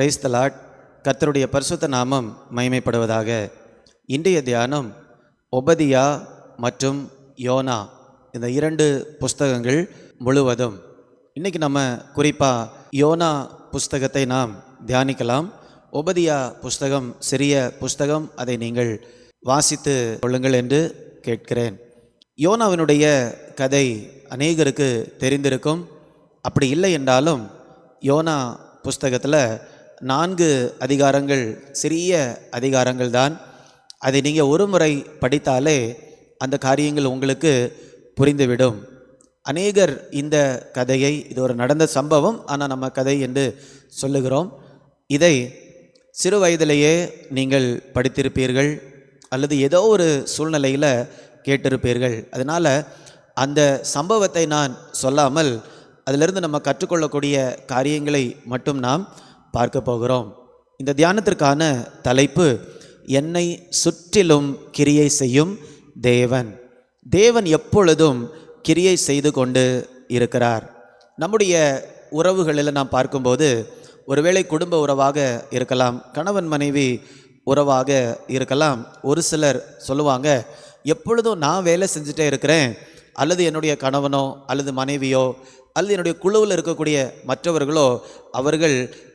Praise the Lord. கர்த்தருடைய பரிசுத்த நாமம் மகிமைப்படுவதாக. இன்றைய தியானம் ஒபதியா மற்றும் யோனா, இந்த 2 புஸ்தகங்கள் முழுவதும். இன்றைக்கி நம்ம குறிப்பாக யோனா புஸ்தகத்தை நாம் தியானிக்கலாம். ஒபதியா புஸ்தகம் சிறிய புஸ்தகம், அதை நீங்கள் வாசித்து கொள்ளுங்கள் என்று கேட்கிறேன். யோனாவினுடைய கதை அநேகருக்கு தெரிந்திருக்கும். அப்படி இல்லை என்றாலும் யோனா புஸ்தகத்தில் 4 அதிகாரங்கள் சிறிய அதிகாரங்கள் தான். அதை நீங்கள் ஒரு முறை படித்தாலே அந்த காரியங்கள் உங்களுக்கு புரிந்துவிடும். அநேகர் இந்த கதையை, இது ஒரு நடந்த சம்பவம், ஆனால் நம்ம கதை என்று சொல்லுகிறோம். இதை சிறு வயதிலேயே நீங்கள் படித்திருப்பீர்கள் அல்லது ஏதோ ஒரு சூழ்நிலையில் கேட்டிருப்பீர்கள். அதனால் அந்த சம்பவத்தை நான் சொல்லாமல் அதிலிருந்து நம்ம கற்றுக்கொள்ளக்கூடிய காரியங்களை மட்டும் நாம் பார்க்க போகிறோம். இந்த தியானத்திற்கான தலைப்பு, என்னை சுற்றிலும் கிரியை செய்யும் தேவன். தேவன் எப்பொழுதும் கிரியை செய்து கொண்டு இருக்கிறார். நம்முடைய உறவுகளில் நாம் பார்க்கும்போது, ஒருவேளை குடும்ப உறவாக இருக்கலாம், கணவன் மனைவி உறவாக இருக்கலாம். ஒரு சிலர் சொல்லுவாங்க, எப்பொழுதும் நான் வேலை செஞ்சுட்டே இருக்கிறேன், அல்லது என்னுடைய கணவனோ அல்லது மனைவியோ அல்லது என்னுடைய குழுவில் இருக்கக்கூடிய மற்றவர்களோ அவர்கள்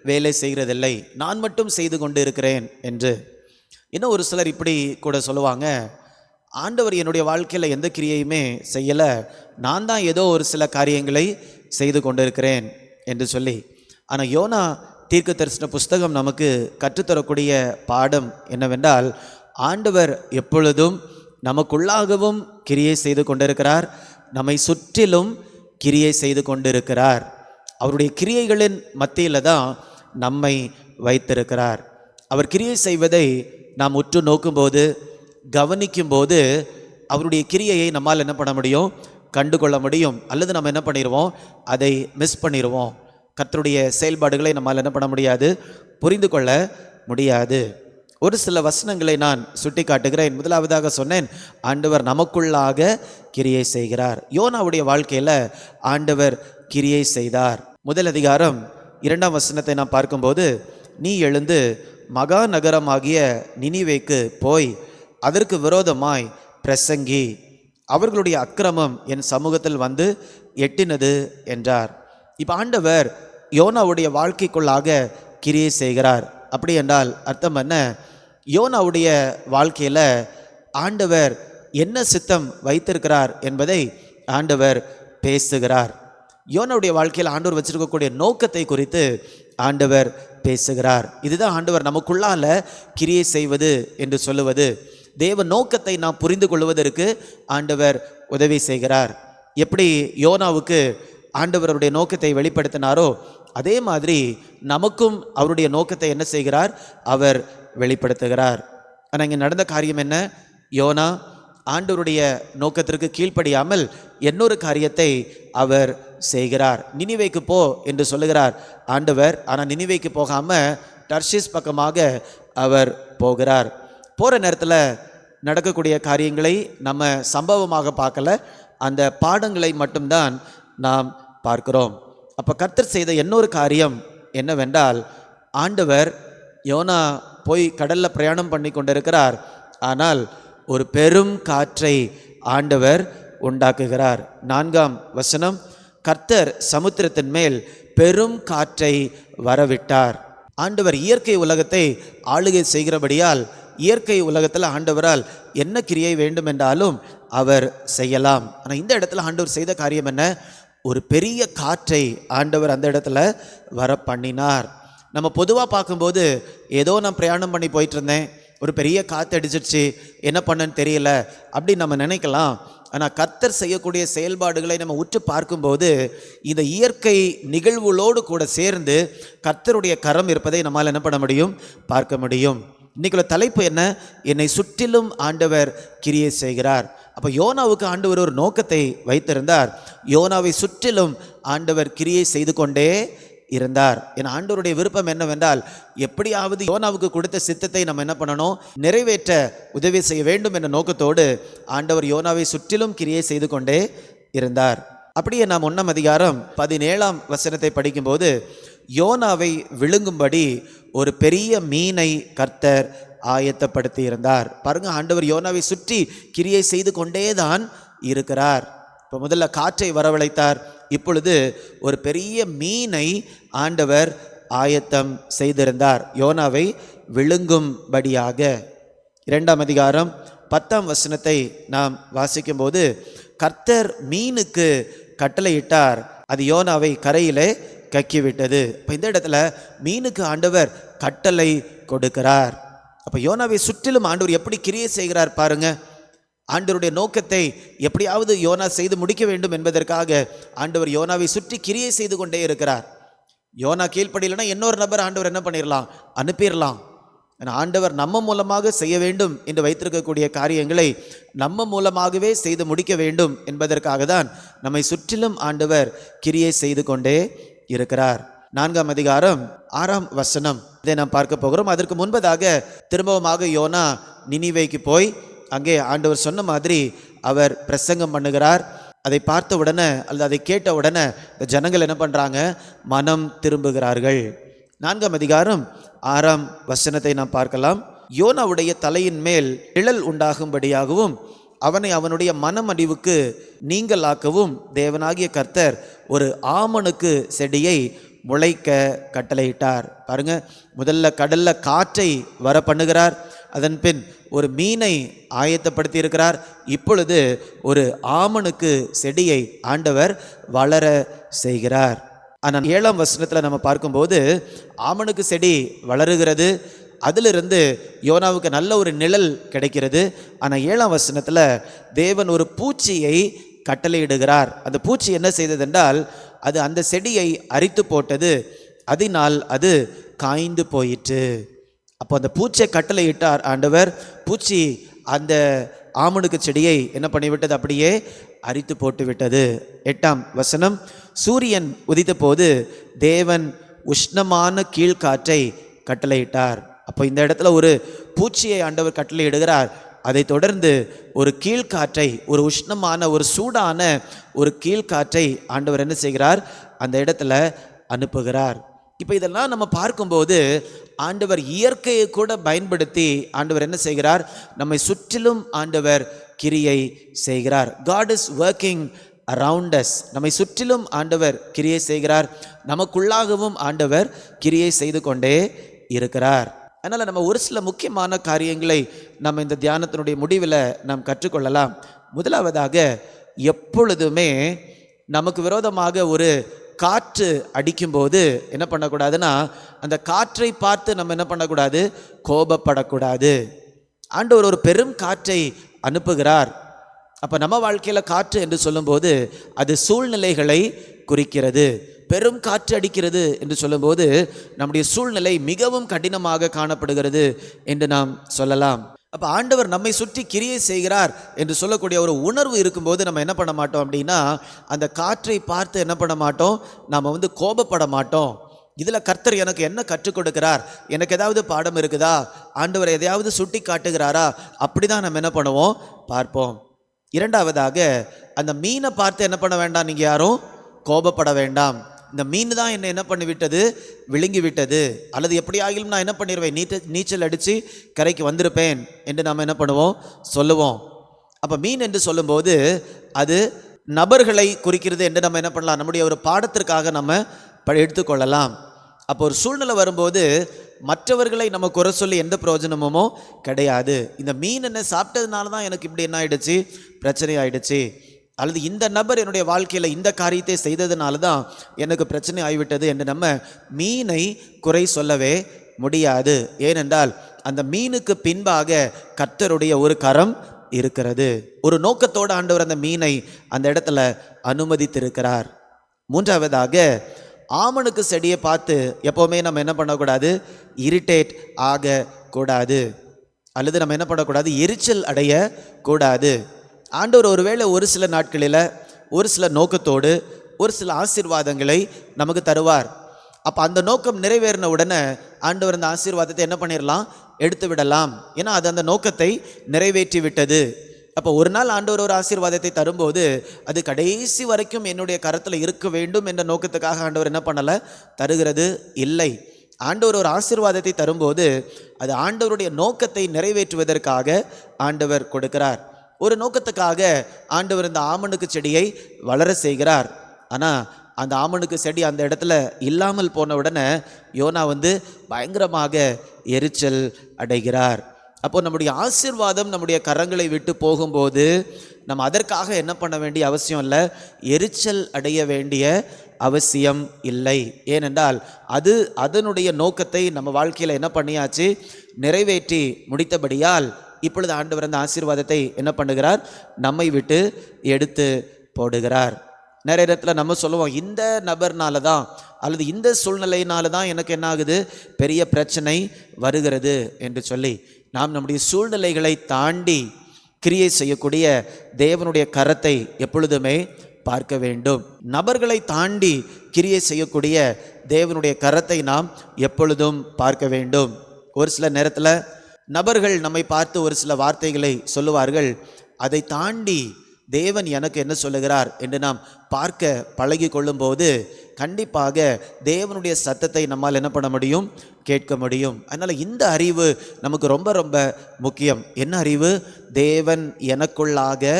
வேலை செய்கிறதில்லை, நான் மட்டும் செய்து கொண்டு இருக்கிறேன் என்று. இன்னும் ஒரு சிலர் இப்படி கூட சொல்லுவாங்க, ஆண்டவர் என்னுடைய வாழ்க்கையில் எந்த கிரியையுமே செய்யலை, நான் தான் ஏதோ ஒரு சில காரியங்களை செய்து கொண்டு இருக்கிறேன் என்று சொல்லி. ஆனால் யோனா தீர்க்க தரிசன புஸ்தகம் நமக்கு கற்றுத்தரக்கூடிய பாடம் என்னவென்றால், ஆண்டவர் எப்பொழுதும் நமக்குள்ளாகவும் கிரியை செய்து கொண்டிருக்கிறார், நம்மை சுற்றிலும் கிரியை செய்து கொண்டிருக்கிறார். அவருடைய கிரியைகளின் மத்தியில் தான் நம்மை வைத்திருக்கிறார். அவர் கிரியை செய்வதை நாம் உற்று நோக்கும்போது, கவனிக்கும்போது, அவருடைய கிரியையை நம்மால் என்ன பண்ண முடியும், கண்டுகொள்ள முடியும். அல்லது நம்ம என்ன பண்ணிடுவோம், அதை மிஸ் பண்ணிடுவோம். கர்த்தருடைய செயல்பாடுகளை நம்மால் என்ன பண்ண முடியாது, புரிந்து கொள்ள முடியாது. ஒரு சில வசனங்களை நான் சுட்டி காட்டுகிறேன். முதலாவதாக சொன்னேன், ஆண்டவர் நமக்குள்ளாக கிரியை செய்கிறார். யோனாவுடைய வாழ்க்கையில் ஆண்டவர் கிரியை செய்தார். முதல் அதிகாரம் 2ஆம் வசனத்தை நாம் பார்க்கும்போது, நீ எழுந்து மகா நகரமாகிய நினிவேக்கு போய் அதற்கு விரோதமாய் பிரசங்கி, அவர்களுடைய அக்கிரமம் என் சமூகத்தில் வந்து எட்டினது என்றார். இப்போ ஆண்டவர் யோனாவுடைய வாழ்க்கைக்குள்ளாக கிரியை செய்கிறார். அப்படி என்றால் அர்த்தம் என்ன? யோனாவுடைய வாழ்க்கையில் ஆண்டவர் என்ன சித்தம் வைத்திருக்கிறார் என்பதை ஆண்டவர் பேசுகிறார். யோனாவுடைய வாழ்க்கையில் ஆண்டவர் வச்சிருக்கக்கூடிய நோக்கத்தை குறித்து ஆண்டவர் பேசுகிறார். இதுதான் ஆண்டவர் நமக்குள்ளால கிரியை செய்வது என்று சொல்லுவது. தேவ நோக்கத்தை நாம் புரிந்து கொள்வதற்கு ஆண்டவர் உதவி செய்கிறார். எப்படி யோனாவுக்கு ஆண்டவருடைய நோக்கத்தை வெளிப்படுத்தினாரோ, அதே மாதிரி நமக்கும் அவருடைய நோக்கத்தை என்ன செய்கிறார், அவர் வெளிப்படுத்துகிறார். ஆனால் இங்கே நடந்த காரியம் என்ன? யோனா ஆண்டவருடைய நோக்கத்திற்கு கீழ்ப்படியாமல் இன்னொரு காரியத்தை அவர் செய்கிறார். நினிவேக்கு போ என்று சொல்லுகிறார் ஆண்டவர். ஆனால் நினிவேக்கு போகாமல் டர்ஷீஸ் பக்கமாக அவர் போகிறார். போகிற நேரத்தில் நடக்கக்கூடிய காரியங்களை நம்ம சம்பவமாக பார்க்கல, அந்த பாடங்களை மட்டும்தான் நாம் பார்க்கிறோம். அப்போ கர்த்தர் செய்த இன்னொரு காரியம் என்னவென்றால், ஆண்டவர் யோனா போய் கடலில் பிரயாணம் பண்ணி கொண்டிருக்கிறார். ஆனால் ஒரு பெரும் காற்றை ஆண்டவர் உண்டாக்குகிறார். 4ஆம் வசனம், கர்த்தர் சமுத்திரத்தின் மேல் பெரும் காற்றை வரவிட்டார். ஆண்டவர் இயற்கை உலகத்தை ஆளுகை செய்கிறபடியால், இயற்கை உலகத்தில் ஆண்டவரால் என்ன கிரியை வேண்டும் என்றாலும் அவர் செய்யலாம். ஆனால் இந்த இடத்துல ஆண்டவர் செய்த காரியம் என்ன? ஒரு பெரிய காற்றை ஆண்டவர் அந்த இடத்துல வர பண்ணினார். நம்ம பொதுவாக பார்க்கும்போது, ஏதோ நான் பிரயாணம் பண்ணி போயிட்டு இருந்தேன், ஒரு பெரிய காற்று அடிச்சிடுச்சு, என்ன பண்ணன்னு தெரியல அப்படின்னு நம்ம நினைக்கலாம். ஆனால் கர்த்தர் செய்யக்கூடிய செயல்பாடுகளை நம்ம உற்று பார்க்கும்போது, இந்த இயற்கை நிகழ்வுகளோடு கூட சேர்ந்து கர்த்தருடைய கரம் இருப்பதை நம்மால் என்ன பண்ண முடியும், பார்க்க முடியும். இன்றைக்குள்ள தலைப்பு என்ன? என்னை சுற்றிலும் ஆண்டவர் கிரியை செய்கிறார். அப்போ யோனாவுக்கு ஆண்டவர் ஒரு நோக்கத்தை வைத்திருந்தார். யோனாவை சுற்றிலும் ஆண்டவர் கிரியை செய்து கொண்டே இருந்தார். என் ஆண்டவருடைய விருப்பம் என்னவென்றால், எப்படியாவது யோனாவுக்கு கொடுத்த சித்தத்தை நம்ம என்ன பண்ணணும், நிறைவேற்ற உதவி செய்ய வேண்டும் என்ற நோக்கத்தோடு ஆண்டவர் யோனாவை சுற்றிலும் கிரியை செய்து கொண்டே இருந்தார். அப்படியே நாம் 1ஆம் அதிகாரம் 17ஆம் வசனத்தை படிக்கும்போது, யோனாவை விழுங்கும்படி ஒரு பெரிய மீனை கர்த்தர் ஆயத்தப்படுத்தி இருந்தார். பாருங்க, ஆண்டவர் யோனாவை சுற்றி கிரியை செய்து கொண்டேதான் இருக்கிறார். இப்போ முதல்ல காற்றை வரவழைத்தார், இப்பொழுது ஒரு பெரிய மீனை ஆண்டவர் ஆயத்தம் செய்திருந்தார் யோனாவை விழுங்கும்படியாக. 2ஆம் அதிகாரம் 10ஆம் வசனத்தை நாம் வாசிக்கும்போது, கர்த்தர் மீனுக்கு கட்டளையிட்டார், அது யோனாவை கரையிலே கக்கிவிட்டது. இப்போ இந்த இடத்துல மீனுக்கு ஆண்டவர் கட்டளை கொடுக்கிறார். அப்போ யோனாவை சுற்றிலும் ஆண்டவர் எப்படி கிரியை செய்கிறார் பாருங்க. ஆண்டவருடைய நோக்கத்தை எப்படியாவது யோனா செய்து முடிக்க வேண்டும் என்பதற்காக ஆண்டவர் யோனாவை சுற்றி கிரியை செய்து கொண்டே இருக்கிறார். யோனா கீழ்ப்படியலைன்னா இன்னொரு நபர் ஆண்டவர் என்ன பண்ணிடலாம், அனுப்பிடலாம். ஆண்டவர் நம்ம மூலமாக செய்ய வேண்டும் என்று வைத்திருக்கக்கூடிய காரியங்களை நம்ம மூலமாகவே செய்து முடிக்க வேண்டும் என்பதற்காக தான் நம்மை சுற்றிலும் ஆண்டவர் கிரியை செய்து கொண்டே இருக்கிறார். 4ஆம் அதிகாரம் 6ஆம் வசனம் இதை நாம் பார்க்க போகிறோம். அதற்கு முன்பதாக திரும்பவுமாக யோனா நினிவேக்கு போய் அங்கே ஆண்டவர் சொன்ன மாதிரி அவர் பிரசங்கம் பண்ணுகிறார். அதை பார்த்த உடனே அல்லது அதை கேட்ட உடனே இந்த ஜனங்கள் என்ன பண்ணுறாங்க, மனம் திரும்புகிறார்கள். 4ஆம் அதிகாரம் 6ஆம் வசனத்தை நாம் பார்க்கலாம். யோனாவுடைய தலையின் மேல் நிழல் உண்டாகும்படியாகவும் அவனை அவனுடைய மனமடிவுக்கு நீங்களாக்கவும் தேவனாகிய கர்த்தர் ஒரு ஆமணக்கு செடியை முளைக்க கட்டளையிட்டார். பாருங்க, முதல்ல கடல்ல காற்றை வர பண்ணுகிறார், அதன் பின் ஒரு மீனை ஆயத்தப்படுத்தி இருக்கிறார், இப்பொழுது ஒரு ஆமணக்கு செடியை ஆண்டவர் வளர செய்கிறார். ஆனால் 7ஆம் வசனத்தில் நம்ம பார்க்கும்போது ஆமணக்கு செடி வளருகிறது, அதிலிருந்து யோனாவுக்கு நல்ல ஒரு நிழல் கிடைக்கிறது. ஆனால் 7ஆம் வசனத்தில் தேவன் ஒரு பூச்சியை கட்டளையிடுகிறார். அந்த பூச்சி என்ன செய்தது என்றால், அது அந்த செடியை அரித்து போட்டது, அதனால் அது காய்ந்து போயிற்று. அப்போ அந்த பூச்சியை கட்டளையிட்டார் ஆண்டவர். பூச்சி அந்த ஆமணக்கு செடியை என்ன பண்ணிவிட்டது, அப்படியே அரித்து போட்டு விட்டது. 8ஆம் வசனம், சூரியன் உதித்த போது தேவன் உஷ்ணமான கீழ்காற்றை கட்டளையிட்டார். அப்போ இந்த இடத்துல ஒரு பூச்சியை ஆண்டவர் கட்டளையிடுகிறார், அதை தொடர்ந்து ஒரு கீழ்காற்றை, ஒரு உஷ்ணமான ஒரு சூடான ஒரு கீழ்காற்றை ஆண்டவர் என்ன செய்கிறார், அந்த இடத்துல அனுப்புகிறார். இப்போ இதெல்லாம் நம்ம பார்க்கும்போது ஆண்டவர் இயற்கையை கூட பயன்படுத்தி ஆண்டவர் என்ன செய்கிறார், நம்மை சுற்றிலும் ஆண்டவர் கிரியை செய்கிறார். God is working around us. நம்மை சுற்றிலும் ஆண்டவர் கிரியை செய்கிறார், நமக்குள்ளாகவும் ஆண்டவர் கிரியை செய்து கொண்டே இருக்கிறார். அதனால் நம்ம ஒரு சில முக்கியமான காரியங்களை நம்ம இந்த தியானத்தினுடைய முடிவில் நாம் கற்றுக்கொள்ளலாம். முதலாவதாக, எப்பொழுதுமே நமக்கு விரோதமாக ஒரு காற்று அடிக்கும்போது என்ன பண்ணக்கூடாதுன்னா, அந்த காற்றை பார்த்து நம்ம என்ன பண்ணக்கூடாது, கோபப்படக்கூடாது. ஆண்டவர் ஒரு பெரும் காற்றை அனுப்புகிறார். அப்போ நம்ம வாழ்க்கையில் காற்று என்று சொல்லும்போது அது சூழ்நிலைகளை குறிக்கிறது. பெரும் காற்று அடிக்கிறது என்று சொல்லும்போது நம்முடைய சூழ்நிலை மிகவும் கடினமாக காணப்படுகிறது என்று நாம் சொல்லலாம். அப்போ ஆண்டவர் நம்மை சுற்றி கிரியை செய்கிறார் என்று சொல்லக்கூடிய ஒரு உணர்வு இருக்கும்போது நம்ம என்ன பண்ண மாட்டோம் அப்படின்னா, அந்த காற்றை பார்த்து என்ன பண்ண மாட்டோம், நாம் கோபப்பட மாட்டோம். இதில் கர்த்தர் எனக்கு என்ன கற்றுக் கொடுக்கிறார், எனக்கு ஏதாவது பாடம் இருக்குதா, ஆண்டவர் எதையாவது சுட்டி காட்டுகிறாரா, அப்படி தான் நம்ம என்ன பண்ணுவோம், பார்ப்போம். இரண்டாவதாக, அந்த மீனை பார்த்து என்ன பண்ண வேண்டாம், நீங்கள் யாரும் கோபப்பட வேண்டாம். இந்த மீன் தான் என்னை என்ன பண்ணி விட்டது, விழுங்கி விட்டது, அல்லது எப்படி ஆகிலும் நான் என்ன பண்ணிடுவேன், நீச்சல் அடித்து கரைக்கு வந்திருப்பேன் என்று நாம் என்ன பண்ணுவோம், சொல்லுவோம். அப்போ மீன் என்று சொல்லும்போது அது நபர்களை குறிக்கிறது என்று நம்ம என்ன பண்ணலாம், நம்முடைய ஒரு பாடத்திற்காக நம்ம எடுத்துக்கொள்ளலாம். அப்போ ஒரு சூழ்நிலை வரும்போது மற்றவர்களை நம்ம குறை சொல்லி எந்த பிரயோஜனமுமோ கிடையாது. இந்த மீன் என்ன சாப்பிட்டதுனால தான் எனக்கு இப்படி என்ன ஆயிடுச்சு, பிரச்சனை ஆயிடுச்சு, அல்லது இந்த நபர் என்னுடைய வாழ்க்கையில் இந்த காரியத்தை செய்ததுனால தான் எனக்கு பிரச்சனை ஆகிவிட்டது என்று நம்ம மீனை குறை சொல்லவே முடியாது. ஏனென்றால் அந்த மீனுக்கு பின்பாக கர்த்தருடைய ஒரு கரம் இருக்கிறது. ஒரு நோக்கத்தோடு ஆண்டவர் அந்த மீனை அந்த இடத்துல அனுமதித்திருக்கிறார். மூன்றாவதாக, ஆமணக்கு செடியை பார்த்து எப்போவுமே நம்ம என்ன பண்ணக்கூடாது, இரிட்டேட் ஆகக்கூடாது, அல்லது நம்ம என்ன பண்ணக்கூடாது, எரிச்சல் அடையக்கூடாது. ஆண்டவர் ஒருவேளை ஒரு சில நாட்களில் ஒரு சில நோக்கத்தோடு ஒரு சில ஆசீர்வாதங்களை நமக்கு தருவார். அப்போ அந்த நோக்கம் நிறைவேறின உடனே ஆண்டவர் அந்த ஆசீர்வாதத்தை என்ன பண்ணிடலாம், எடுத்து விடலாம். ஏன்னா அது அந்த நோக்கத்தை நிறைவேற்றி விட்டது. அப்போ ஒரு நாள் ஆண்டவர் ஒரு ஆசீர்வாதத்தை தரும்போது அது கடைசி வரைக்கும் என்னுடைய கரத்தில் இருக்க வேண்டும் என்ற நோக்கத்துக்காக ஆண்டவர் என்ன பண்ணலை, தருகிறது இல்லை. ஆண்டவர் ஒரு ஆசீர்வாதத்தை தரும்போது அது ஆண்டவருடைய நோக்கத்தை நிறைவேற்றுவதற்காக ஆண்டவர் கொடுக்கிறார். ஒரு நோக்கத்துக்காக ஆண்டவர் இந்த ஆமணுக்கு செடியை வளர செய்கிறார். ஆனால் அந்த ஆமணுக்கு செடி அந்த இடத்துல இல்லாமல் போன உடனே யோனா பயங்கரமாக எரிச்சல் அடைகிறார். அப்போ நம்முடைய ஆசீர்வாதம் நம்முடைய கரங்களை விட்டு போகும்போது நம்ம அதற்காக என்ன பண்ண வேண்டிய அவசியம் இல்லை, எரிச்சல் அடைய வேண்டிய அவசியம் இல்லை. ஏனென்றால் அது அதனுடைய நோக்கத்தை நம்ம வாழ்க்கையில் என்ன பண்ணியாச்சு, நிறைவேற்றி முடித்தபடியால் இப்பொழுது ஆண்டவர் அந்த ஆசீர்வாதத்தை என்ன பண்ணுகிறார், நம்மை விட்டு எடுத்து போடுகிறார். நிறைய இடத்துல நம்ம சொல்லுவோம், இந்த நபர்னால தான் அல்லது இந்த சூழ்நிலையினால தான் எனக்கு என்ன ஆகுது, பெரிய பிரச்சனை வருகிறது என்று சொல்லி. நாம் நம்முடைய சூழ்நிலைகளை தாண்டி கிரியை செய்யக்கூடிய தேவனுடைய கரத்தை எப்பொழுதுமே பார்க்க வேண்டும். நபர்களை தாண்டி கிரியை செய்யக்கூடிய தேவனுடைய கரத்தை நாம் எப்பொழுதும் பார்க்க வேண்டும். ஒரு சில நேரத்தில் நபர்கள் நம்மை பார்த்து ஒரு சில வார்த்தைகளை சொல்லுவார்கள். அதை தாண்டி தேவன் எனக்கு என்ன சொல்லுகிறார் என்று நாம் பார்க்க பழகி கொள்ளும்போது கண்டிப்பாக தேவனுடைய சத்தத்தை நம்மால் என்ன பண்ண முடியும், கேட்க முடியும். அதனால் இந்த அறிவு நமக்கு ரொம்ப ரொம்ப முக்கியம். என்ன அறிவு? தேவன் எனக்குள்ளாக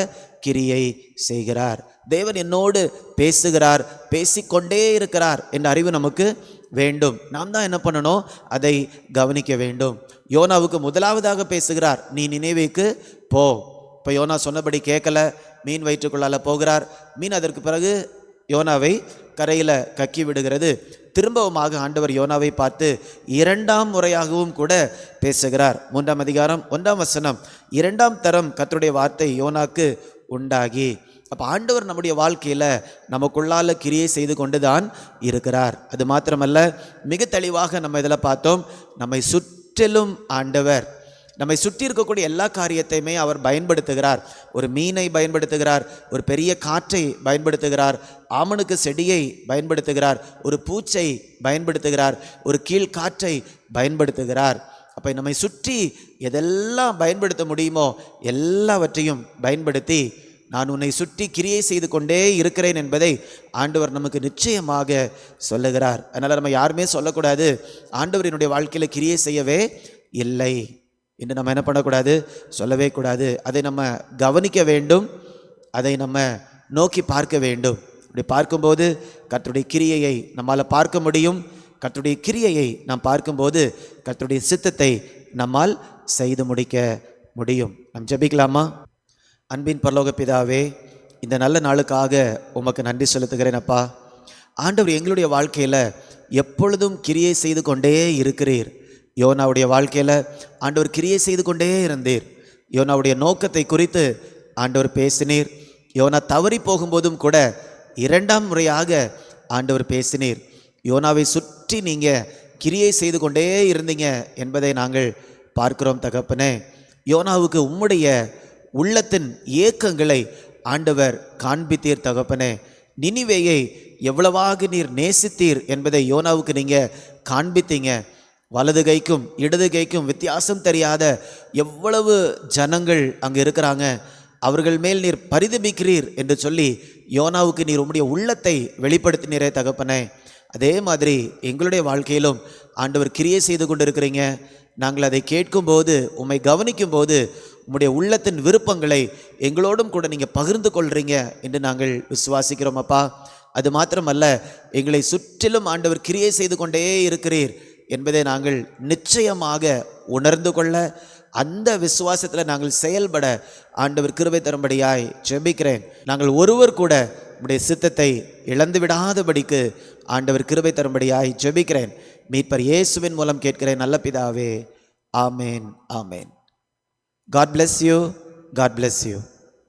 கிரியை செய்கிறார், தேவன் என்னோடு பேசுகிறார், பேசிக்கொண்டே இருக்கிறார் என்ற அறிவு நமக்கு வேண்டும். நாம் தான் என்ன பண்ணணும், அதை கவனிக்க வேண்டும். யோனாவுக்கு முதலாவதாக பேசுகிறார், நீ நினைவேக்கு போ. இப்போ யோனா சொன்னபடி கேட்கல, மீன் வயிற்றுக்குள்ளால போகிறார். மீன் அதற்கு பிறகு யோனாவை கரையில் கக்கி விடுகிறது. திரும்பவுமாக ஆண்டவர் யோனாவை பார்த்து இரண்டாம் முறையாகவும் கூட பேசுகிறார். 3ஆம் அதிகாரம் 1ஆம் வசனம், இரண்டாம் தரம் கர்த்தருடைய வார்த்தை யோனாக்கு உண்டாகி. அப்போ ஆண்டவர் நம்முடைய வாழ்க்கையில் நமக்குள்ளால கிரியை செய்து கொண்டு தான் இருக்கிறார். அது மாத்திரமல்ல, மிக தெளிவாக நம்ம இதில் பார்த்தோம், நம்மை சுற்றிலும் ஆண்டவர் நம்மை சுற்றி இருக்கக்கூடிய எல்லா காரியத்தையுமே அவர் பயன்படுத்துகிறார். ஒரு மீனை பயன்படுத்துகிறார், ஒரு பெரிய காற்றை பயன்படுத்துகிறார், ஆமணுக்கு செடியை பயன்படுத்துகிறார், ஒரு பூச்சை பயன்படுத்துகிறார், ஒரு கீழ் காற்றை பயன்படுத்துகிறார். அப்போ நம்மை சுற்றி எதெல்லாம் பயன்படுத்த முடியுமோ எல்லாவற்றையும் பயன்படுத்தி நான் உன்னை சுற்றி கிரியை செய்து கொண்டே இருக்கிறேன் என்பதை ஆண்டவர் நமக்கு நிச்சயமாக சொல்லுகிறார். அதனால் நம்ம யாருமே சொல்லக்கூடாது, ஆண்டவர் என்னுடைய வாழ்க்கையில் கிரியை செய்யவே இல்லை என்று நம்ம என்ன பண்ணக்கூடாது, சொல்லவே கூடாது. அதை நம்ம கவனிக்க வேண்டும், அதை நம்ம நோக்கி பார்க்க வேண்டும். அப்படி பார்க்கும்போது கர்த்தருடைய கிரியையை நம்மால் பார்க்க முடியும். கர்த்தருடைய கிரியையை நாம் பார்க்கும்போது கர்த்தருடைய சித்தத்தை நம்மால் செய்து முடிக்க முடியும். நாம் ஜெபிக்கலாமா? அன்பின் பரலோக பிதாவே, இந்த நல்ல நாளுக்காக உமக்கு நன்றி செலுத்துகிறேன் அப்பா. ஆண்டவர் எங்களுடைய வாழ்க்கையில் எப்பொழுதும் கிரியை செய்து கொண்டே இருக்கிறீர். யோனாவுடைய வாழ்க்கையில் ஆண்டவர் கிரியை செய்து கொண்டே இருந்தீர். யோனாவுடைய நோக்கத்தை குறித்து ஆண்டவர் பேசினீர். யோனா தவறி போகும்போதும் கூட இரண்டாம் முறையாக ஆண்டவர் பேசினீர். யோனாவை சுற்றி நீங்கள் கிரியை செய்து கொண்டே இருந்தீங்க என்பதை நாங்கள் பார்க்கிறோம் தகப்பனே. யோனாவுக்கு உம்முடைய உள்ளத்தின் ஏக்கங்களை ஆண்டவர் காண்பித்தீர் தகப்பனே. நினிவேயை எவ்வளவாக நீர் நேசித்தீர் என்பதை யோனாவுக்கு நீங்கள் காண்பித்தீங்க. வலது கைக்கும் இடது கைக்கும் வித்தியாசம் தெரியாத எவ்வளவு ஜனங்கள் அங்கே இருக்கிறாங்க, அவர்கள் மேல் நீர் பரிதபிக்கிறீர் என்று சொல்லி யோனாவுக்கு நீர் உம்முடைய உள்ளத்தை வெளிப்படுத்தினீரே தகப்பனே. அதே மாதிரி எங்களுடைய வாழ்க்கையிலும் ஆண்டவர் கிரியை செய்து கொண்டு இருக்கிறீங்க. நாங்கள் அதை கேட்கும்போது, உம்மை கவனிக்கும் போது உம்முடைய உள்ளத்தின் விருப்பங்களை எங்களோடும் கூட நீங்கள் பகிர்ந்து கொள்கிறீங்க என்று நாங்கள் விசுவாசிக்கிறோம் அப்பா. அது மாத்திரமல்ல, எங்களை சுற்றிலும் ஆண்டவர் கிரியை செய்து கொண்டே இருக்கிறீர் என்பதை நாங்கள் நிச்சயமாக உணர்ந்து கொள்ள, அந்த விசுவாசத்தில் நாங்கள் செயல்பட ஆண்டவர் கிருபை தரும்படியாய் ஜெபிக்கிறேன். நாங்கள் ஒருவர் கூட உம்முடைய சித்தத்தை இழந்து விடாதபடிக்கு ஆண்டவர் கிருபை தரும்படியாய் ஜெபிக்கிறேன். மீட்பர் இயேசுவின் மூலம் கேட்கிறேன் நல்ல பிதாவே. ஆமேன், ஆமேன். God bless you. God bless you.